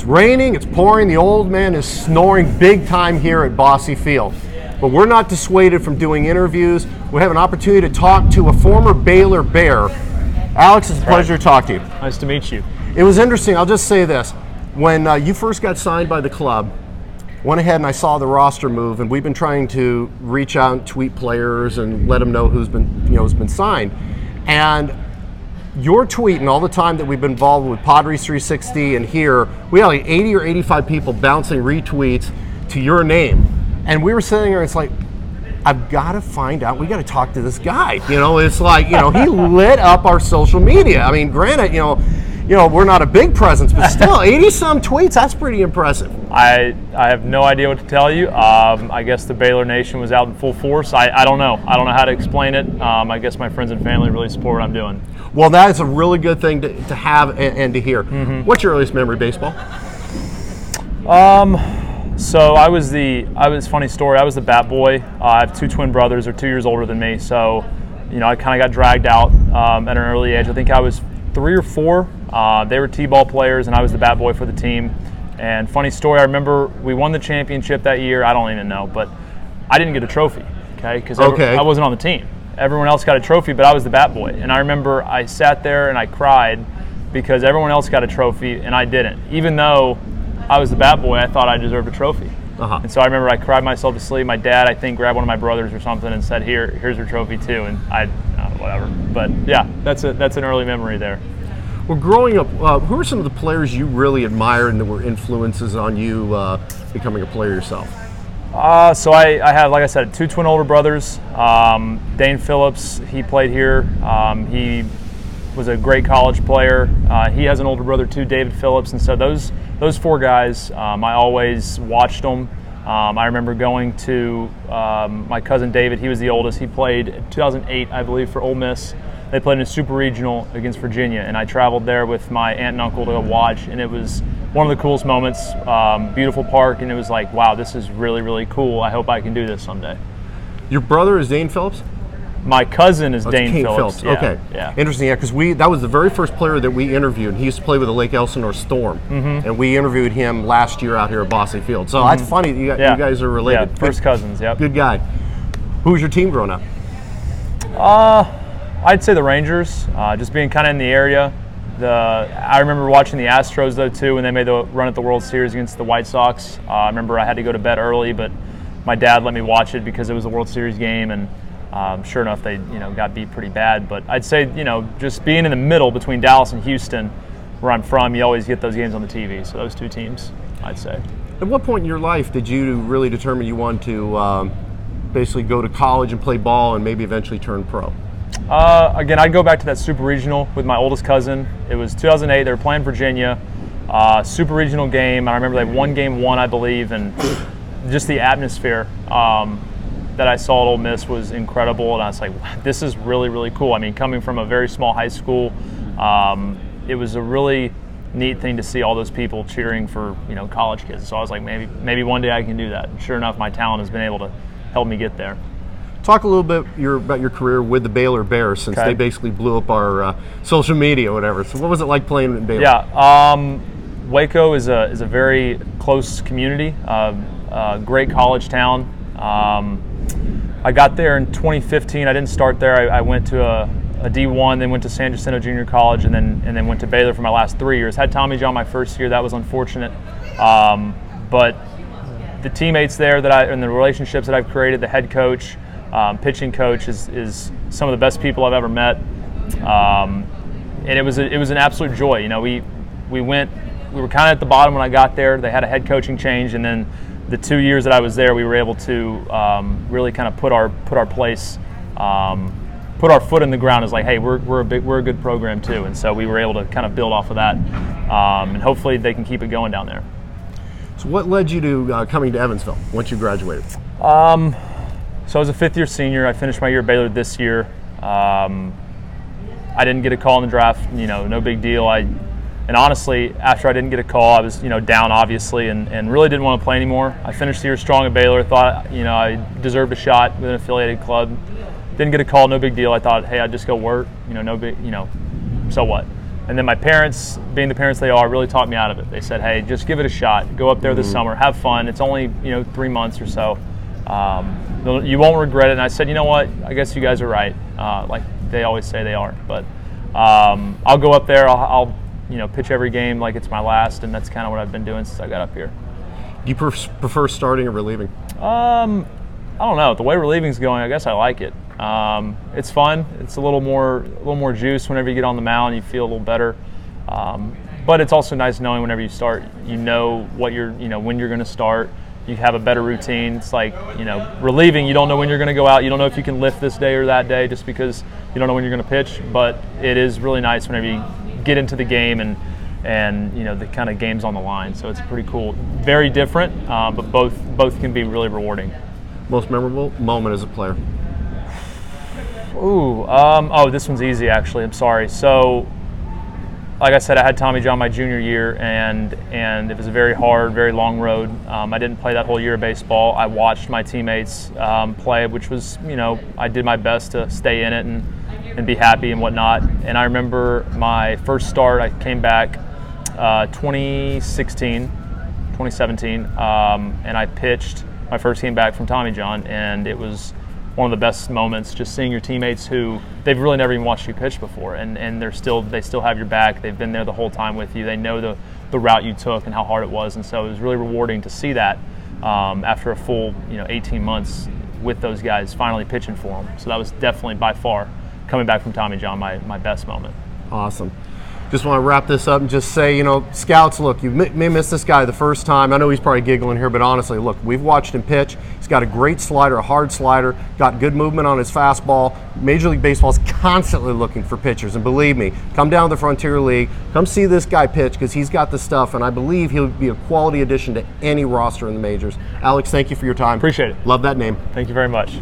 It's raining, it's pouring, the old man is snoring big time here at Bosse Field. But we're not dissuaded from doing interviews. We have an opportunity to talk to a former Baylor Bear. Alex, it's a pleasure to talk to you. Nice to meet you. It was interesting. I'll just say this. When you first got signed by the club, went ahead and I saw the roster move, and we've been trying to reach out and tweet players and let them know who's been signed. And your tweet and all the time that we've been involved with Padres 360 and here, we had like 80 or 85 people bouncing retweets to your name. And we were sitting there, and it's like, I've got to find out. We got to talk to this guy. It's like, he lit up our social media. I mean, granted, we're not a big presence, but still, 80-some tweets. That's pretty impressive. I have no idea what to tell you. I guess the Baylor Nation was out in full force. I don't know. I don't know how to explain it. I guess my friends and family really support what I'm doing. Well, that is a really good thing to have and to hear. Mm-hmm. What's your earliest memory of baseball? So funny story. I was the bat boy. I have two twin brothers. They're 2 years older than me. So, I kind of got dragged out at an early age. I think I was 3 or 4. They were t-ball players, and I was the bat boy for the team. And funny story, I remember we won the championship that year. I don't even know, but I didn't get a trophy, because I wasn't on the team. Everyone else got a trophy, but I was the bat boy. And I remember I sat there and I cried because everyone else got a trophy and I didn't. Even though I was the bat boy, I thought I deserved a trophy. Uh-huh. And so I remember I cried myself to sleep. My dad, I think, grabbed one of my brothers or something and said, here's your trophy too. And whatever. But yeah, that's an early memory there. Well, growing up, who are some of the players you really admired and that were influences on you becoming a player yourself? So I have, like I said, 2 twin older brothers. Dane Phillips, he played here. He was a great college player. He has an older brother too, David Phillips. And so those 4 guys, I always watched them. I remember going to my cousin David. He was the oldest. He played in 2008, I believe, for Ole Miss. They played in a super regional against Virginia, and I traveled there with my aunt and uncle to go watch, and it was one of the coolest moments. Beautiful park, and it was like, wow, this is really, really cool. I hope I can do this someday. Your brother is Dane Phillips? My cousin is Dane Phillips. Yeah, okay. Yeah. Interesting, yeah, because that was the very first player that we interviewed. He used to play with the Lake Elsinore Storm, and we interviewed him last year out here at Bosse Field. So that's funny. You guys are related. Yeah, first cousins. Yep. Good guy. Who was your team growing up? I'd say the Rangers. Just being kind of in the area. I remember watching the Astros though too when they made the run at the World Series against the White Sox. I remember I had to go to bed early, but my dad let me watch it because it was a World Series game, and sure enough, they got beat pretty bad. But I'd say just being in the middle between Dallas and Houston, where I'm from, you always get those games on the TV. So those 2 teams, I'd say. At what point in your life did you really determine you wanted to basically go to college and play ball and maybe eventually turn pro? Again, I'd go back to that super regional with my oldest cousin. It was 2008. They were playing Virginia, super regional game. I remember they won game 1, I believe, and just the atmosphere that I saw at Ole Miss was incredible. And I was like, wow, this is really, really cool. I mean, coming from a very small high school, it was a really neat thing to see all those people cheering for college kids. So I was like, maybe one day I can do that. And sure enough, my talent has been able to help me get there. Talk a little bit about your career with the Baylor Bears, since they basically blew up our social media or whatever. So what was it like playing in Baylor? Yeah, Waco is a very close community, great college town. I got there in 2015. I didn't start there. I went to a D1, then went to San Jacinto Junior College, and then went to Baylor for my last 3 years. Had Tommy John my first year. That was unfortunate, but the teammates there and the relationships that I've created, the head coach, pitching coach is some of the best people I've ever met, and it was an absolute joy. We were kind of at the bottom when I got there. They had a head coaching change, and then the 2 years that I was there, we were able to really kind of put our place, put our foot in the ground as like, hey, we're a good program too, and so we were able to kind of build off of that, and hopefully they can keep it going down there. So what led you to coming to Evansville once you graduated? So I was a 5th-year senior. I finished my year at Baylor this year. I didn't get a call in the draft. No big deal. And honestly, after I didn't get a call, I was down obviously, and really didn't want to play anymore. I finished the year strong at Baylor. Thought I deserved a shot with an affiliated club. Didn't get a call. No big deal. I thought, hey, I'd just go work. No big. So what? And then my parents, being the parents they are, really talked me out of it. They said, hey, just give it a shot. Go up there this summer. Have fun. It's only 3 months or so. You won't regret it. And I said, you know what? I guess you guys are right. Like they always say they are. But I'll go up there. I'll pitch every game like it's my last, and that's kind of what I've been doing since I got up here. Do you prefer starting or relieving? I don't know. The way relieving's going, I guess I like it. It's fun. It's a little more juice whenever you get on the mound. You feel a little better. But it's also nice knowing whenever you start, you know what when you're going to start. You have a better routine. It's like, relieving, you don't know when you're going to go out. You don't know if you can lift this day or that day just because you don't know when you're going to pitch. But it is really nice whenever you get into the game and the kind of game's on the line. So it's pretty cool. Very different, but both can be really rewarding. Most memorable moment as a player? Ooh, this one's easy actually. I'm sorry. So, like I said, I had Tommy John my junior year, and it was a very hard, very long road. I didn't play that whole year of baseball. I watched my teammates play, which was, I did my best to stay in it and be happy and whatnot. And I remember my first start, I came back 2017, and I pitched my first game back from Tommy John, and it was one of the best moments, just seeing your teammates who they've really never even watched you pitch before, and they still have your back. They've been there the whole time with you. They know the route you took and how hard it was, and so it was really rewarding to see that after a full 18 months with those guys finally pitching for them. So that was definitely by far, coming back from Tommy John, my best moment. Awesome. Just want to wrap this up and just say, scouts, look, you may miss this guy the first time. I know he's probably giggling here, but honestly, look, we've watched him pitch. He's got a great slider, a hard slider, got good movement on his fastball. Major League Baseball is constantly looking for pitchers, and believe me, come down to the Frontier League, come see this guy pitch because he's got the stuff, and I believe he'll be a quality addition to any roster in the majors. Alex, thank you for your time. Appreciate it. Love that name. Thank you very much.